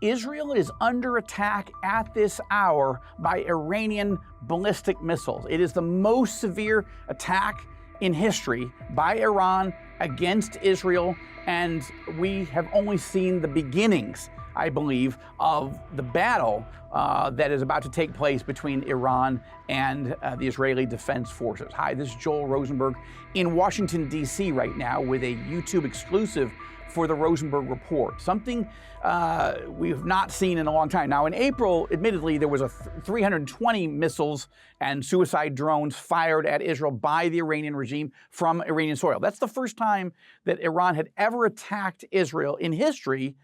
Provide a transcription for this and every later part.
Israel is under attack at this hour by Iranian ballistic missiles. It is the most severe attack in history by Iran against Israel, and we have only seen the beginnings, I believe, of the battle that is about to take place between Iran and the Israeli Defense Forces. Hi, this is Joel Rosenberg in Washington, D.C. right now with a YouTube exclusive for the Rosenberg Report, something we've not seen in a long time. Now, in April, admittedly, there was 320 missiles and suicide drones fired at Israel by the Iranian regime from Iranian soil. That's the first time that Iran had ever attacked Israel in history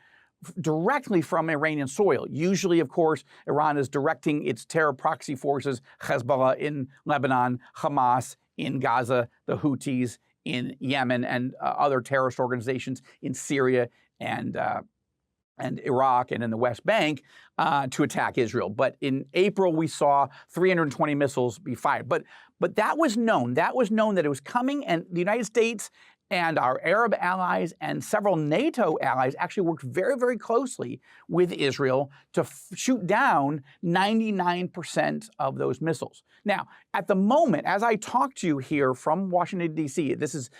directly from Iranian soil. Usually, of course, Iran is directing its terror proxy forces, Hezbollah in Lebanon, Hamas in Gaza, the Houthis in Yemen, and other terrorist organizations in Syria and Iraq and in the West Bank to attack Israel. But in April, we saw 320 missiles be fired. But that was known. That was known that it was coming, and the United States and our Arab allies and several NATO allies actually worked very, very closely with Israel to shoot down 99% of those missiles. Now, at the moment, as I talk to you here from Washington, D.C., this is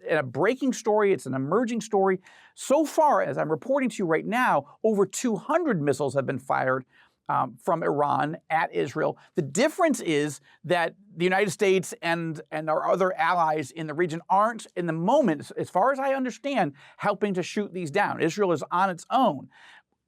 a breaking story. It's an emerging story. So far, as I'm reporting to you right now, over 200 missiles have been fired from Iran at Israel. The difference is that the United States and our other allies in the region aren't, in the moment, as far as I understand, helping to shoot these down. Israel is on its own.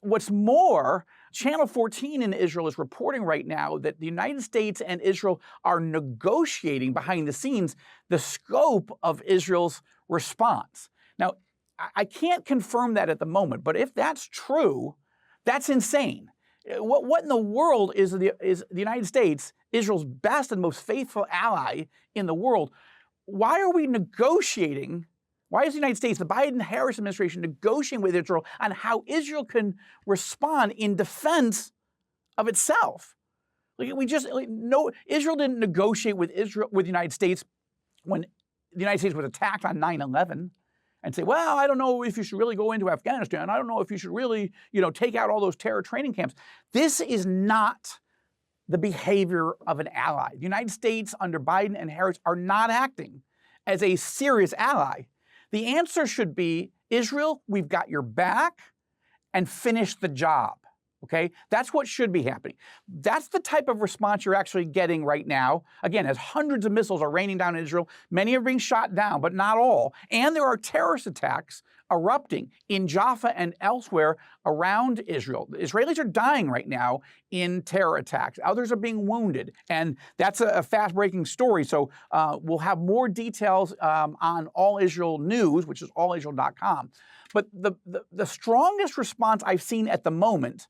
What's more, Channel 14 in Israel is reporting right now that the United States and Israel are negotiating behind the scenes the scope of Israel's response. Now, I can't confirm that at the moment, but if that's true, that's insane. What in the world is the United States, Israel's best and most faithful ally in the world? Why are we negotiating? Why is the United States, the Biden-Harris administration, negotiating with Israel on how Israel can respond in defense of itself? Israel didn't negotiate with the United States when the United States was attacked on 9/11. And say, well, I don't know if you should really go into Afghanistan. I don't know if you should really, take out all those terror training camps. This is not the behavior of an ally. The United States under Biden and Harris are not acting as a serious ally. The answer should be, Israel, we've got your back, and finish the job. Okay? That's what should be happening. That's the type of response you're actually getting right now. Again, as hundreds of missiles are raining down in Israel, many are being shot down, but not all. And there are terrorist attacks erupting in Jaffa and elsewhere around Israel. The Israelis are dying right now in terror attacks. Others are being wounded. And that's a fast-breaking story. So we'll have more details on All Israel News, which is allisrael.com. But the strongest response I've seen at the moment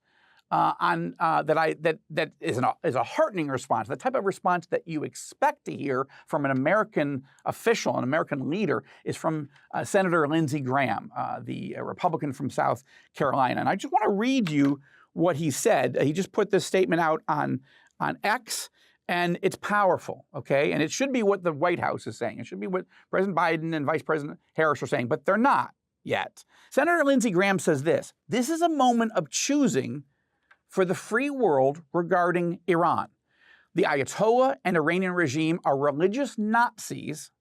that is a heartening response, the type of response that you expect to hear from an American official, an American leader, is from Senator Lindsey Graham, the Republican from South Carolina. And I just want to read you what he said. He just put this statement out on X, and it's powerful, okay? And it should be what the White House is saying. It should be what President Biden and Vice President Harris are saying, but they're not yet. Senator Lindsey Graham says this: "This is a moment of choosing for the free world regarding Iran. The Ayatollah and Iranian regime are religious Nazis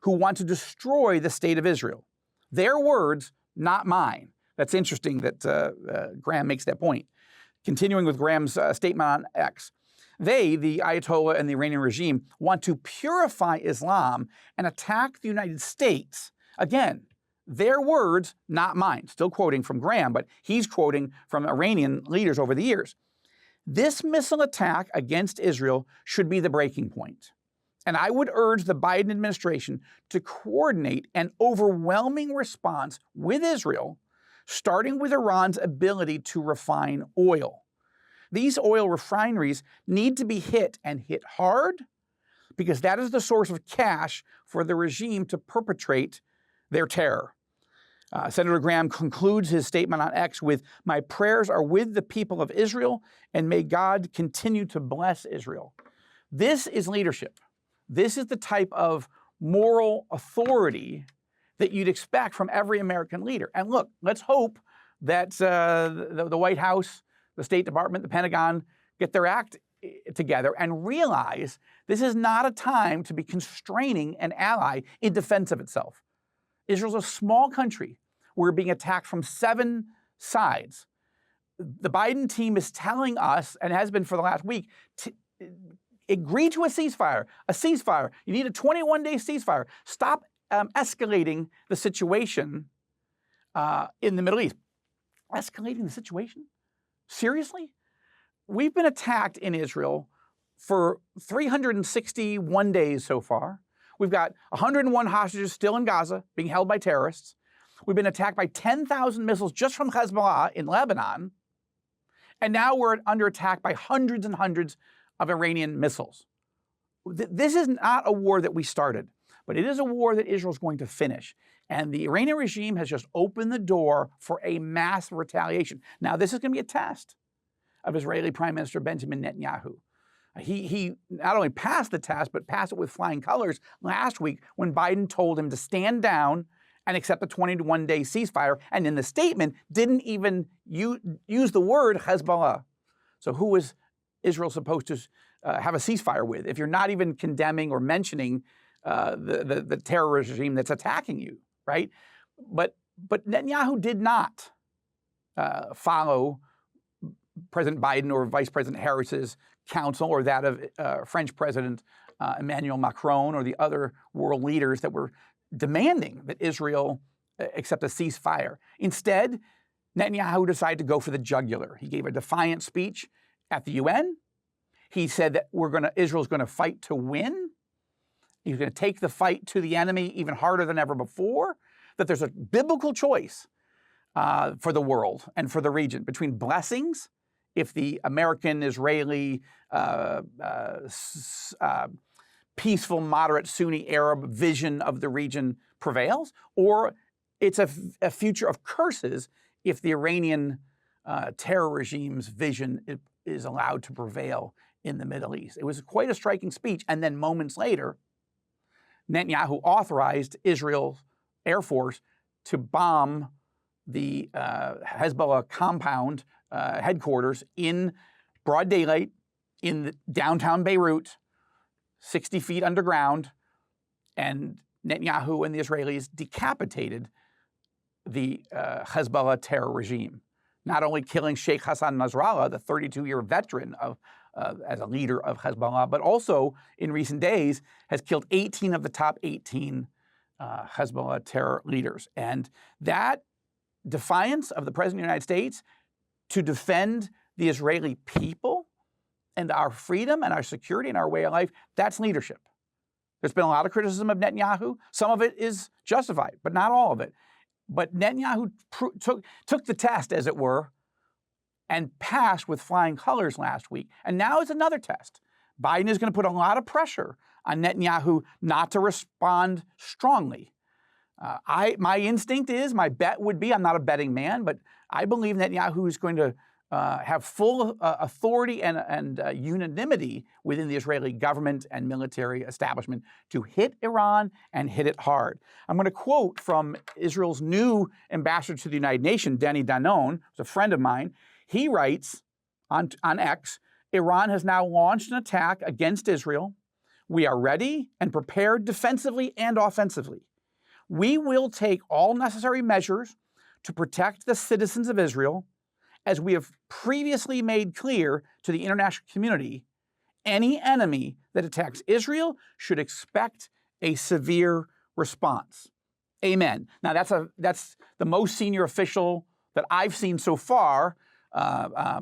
who want to destroy the state of Israel. Their words, not mine." That's interesting that Graham makes that point. Continuing with Graham's statement on X. They, the Ayatollah and the Iranian regime, want to purify Islam and attack the United States. Again, their words, not mine. Still quoting from Graham, but he's quoting from Iranian leaders over the years. This missile attack against Israel should be the breaking point. And I would urge the Biden administration to coordinate an overwhelming response with Israel, starting with Iran's ability to refine oil. These oil refineries need to be hit, and hit hard, because that is the source of cash for the regime to perpetrate their terror. Senator Graham concludes his statement on X with, "My prayers are with the people of Israel, and may God continue to bless Israel." This is leadership. This is the type of moral authority that you'd expect from every American leader. And look, let's hope that the White House, the State Department, the Pentagon get their act together and realize this is not a time to be constraining an ally in defense of itself. Israel's a small country. We're being attacked from 7 sides. The Biden team is telling us, and has been for the last week, to agree to a ceasefire. A ceasefire. You need a 21-day ceasefire. Stop escalating the situation in the Middle East. Escalating the situation? Seriously? We've been attacked in Israel for 361 days so far. We've got 101 hostages still in Gaza being held by terrorists. We've been attacked by 10,000 missiles just from Hezbollah in Lebanon. And now we're under attack by hundreds and hundreds of Iranian missiles. This is not a war that we started, but it is a war that Israel is going to finish. And the Iranian regime has just opened the door for a mass retaliation. Now, this is going to be a test of Israeli Prime Minister Benjamin Netanyahu. He not only passed the test, but passed it with flying colors last week when Biden told him to stand down and accept a 21-day ceasefire, and in the statement didn't even use the word Hezbollah. So who is Israel supposed to have a ceasefire with if you're not even condemning or mentioning the terror regime that's attacking you, right? But Netanyahu did not follow President Biden or Vice President Harris's counsel or that of French President Emmanuel Macron or the other world leaders that were demanding that Israel accept a ceasefire. Instead, Netanyahu decided to go for the jugular. He gave a defiant speech at the UN. He said that Israel's going to fight to win. He's going to take the fight to the enemy even harder than ever before. That there's a biblical choice for the world and for the region between blessings, if the American-Israeli peaceful, moderate Sunni Arab vision of the region prevails, or it's a future of curses if the Iranian terror regime's vision is allowed to prevail in the Middle East. It was quite a striking speech, and then moments later, Netanyahu authorized Israel's Air Force to bomb the Hezbollah compound headquarters in broad daylight in downtown Beirut, 60 feet underground, and Netanyahu and the Israelis decapitated the Hezbollah terror regime, not only killing Sheikh Hassan Nasrallah, the 32-year veteran as a leader of Hezbollah, but also in recent days has killed 18 of the top 18 Hezbollah terror leaders. And that defiance of the President of the United States to defend the Israeli people and our freedom and our security and our way of life, that's leadership. There's been a lot of criticism of Netanyahu. Some of it is justified, but not all of it. But Netanyahu took the test, as it were, and passed with flying colors last week. And now is another test. Biden is going to put a lot of pressure on Netanyahu not to respond strongly. My instinct is, my bet would be, I'm not a betting man, but I believe Netanyahu is going to have full authority and unanimity within the Israeli government and military establishment to hit Iran and hit it hard. I'm going to quote from Israel's new ambassador to the United Nations, Danny Danon, who's a friend of mine. He writes on X, Iran has now launched an attack against Israel. We are ready and prepared defensively and offensively. We will take all necessary measures to protect the citizens of Israel. As we have previously made clear to the international community, any enemy that attacks Israel should expect a severe response. Amen. Now, that's the most senior official that I've seen so far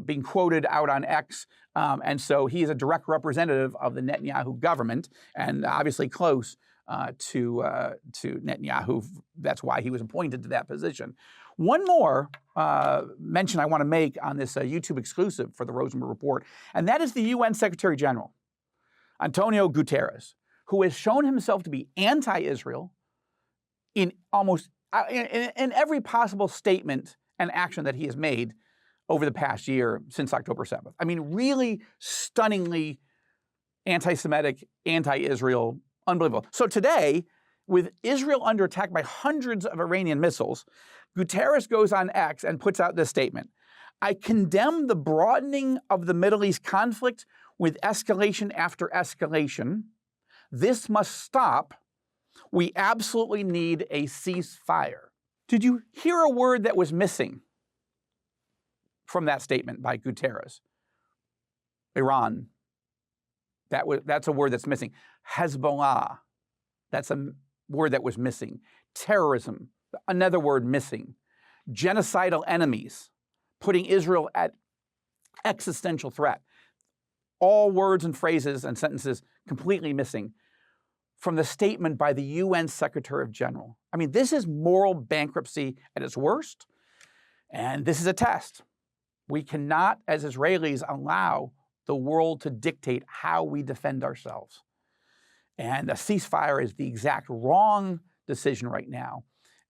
being quoted out on X. And so he is a direct representative of the Netanyahu government and obviously close to Netanyahu. That's why he was appointed to that position. One more mention I want to make on this YouTube exclusive for the Rosenberg Report, and that is the UN Secretary General, Antonio Guterres, who has shown himself to be anti-Israel in almost in every possible statement and action that he has made over the past year since October 7th. I mean, really stunningly anti-Semitic, anti-Israel, unbelievable. So today, With Israel under attack by hundreds of Iranian missiles, Guterres goes on X and puts out this statement: I condemn the broadening of the Middle East conflict with escalation after escalation. This must stop. We absolutely need a ceasefire. Did you hear a word that was missing from that statement by Guterres? Iran. That's a word that's missing. Hezbollah. That's a word that was missing. Terrorism. Another word missing. Genocidal enemies. Putting Israel at existential threat. All words and phrases and sentences completely missing from the statement by the UN Secretary General. I mean, this is moral bankruptcy at its worst, and this is a test. We cannot, as Israelis, allow the world to dictate how we defend ourselves. And a ceasefire is the exact wrong decision right now.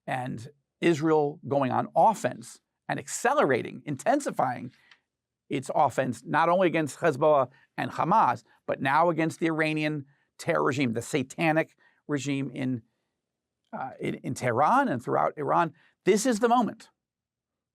And Israel going on offense and accelerating, intensifying its offense, not only against Hezbollah and Hamas, but now against the Iranian terror regime, the satanic regime in Tehran and throughout Iran. This is the moment.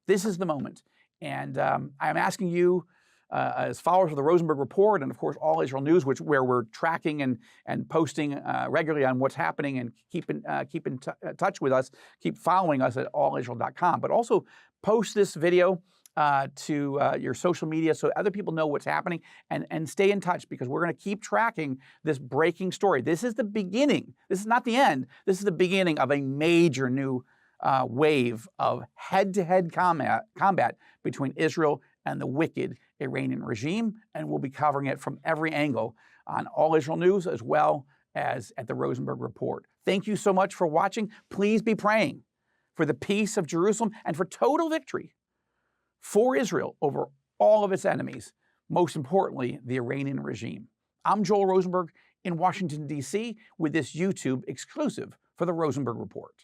This is the moment. And I'm asking you, as followers of the Rosenberg Report and, of course, All Israel News, where we're tracking and posting regularly on what's happening, and keep in touch with us, keep following us at allisrael.com. But also post this video to your social media so other people know what's happening, and stay in touch, because we're going to keep tracking this breaking story. This is the beginning. This is not the end. This is the beginning of a major new wave of head-to-head combat between Israel and the wicked Iranian regime, and we'll be covering it from every angle on All Israel News as well as at the Rosenberg Report. Thank you so much for watching. Please be praying for the peace of Jerusalem and for total victory for Israel over all of its enemies, most importantly, the Iranian regime. I'm Joel Rosenberg in Washington, D.C., with this YouTube exclusive for the Rosenberg Report.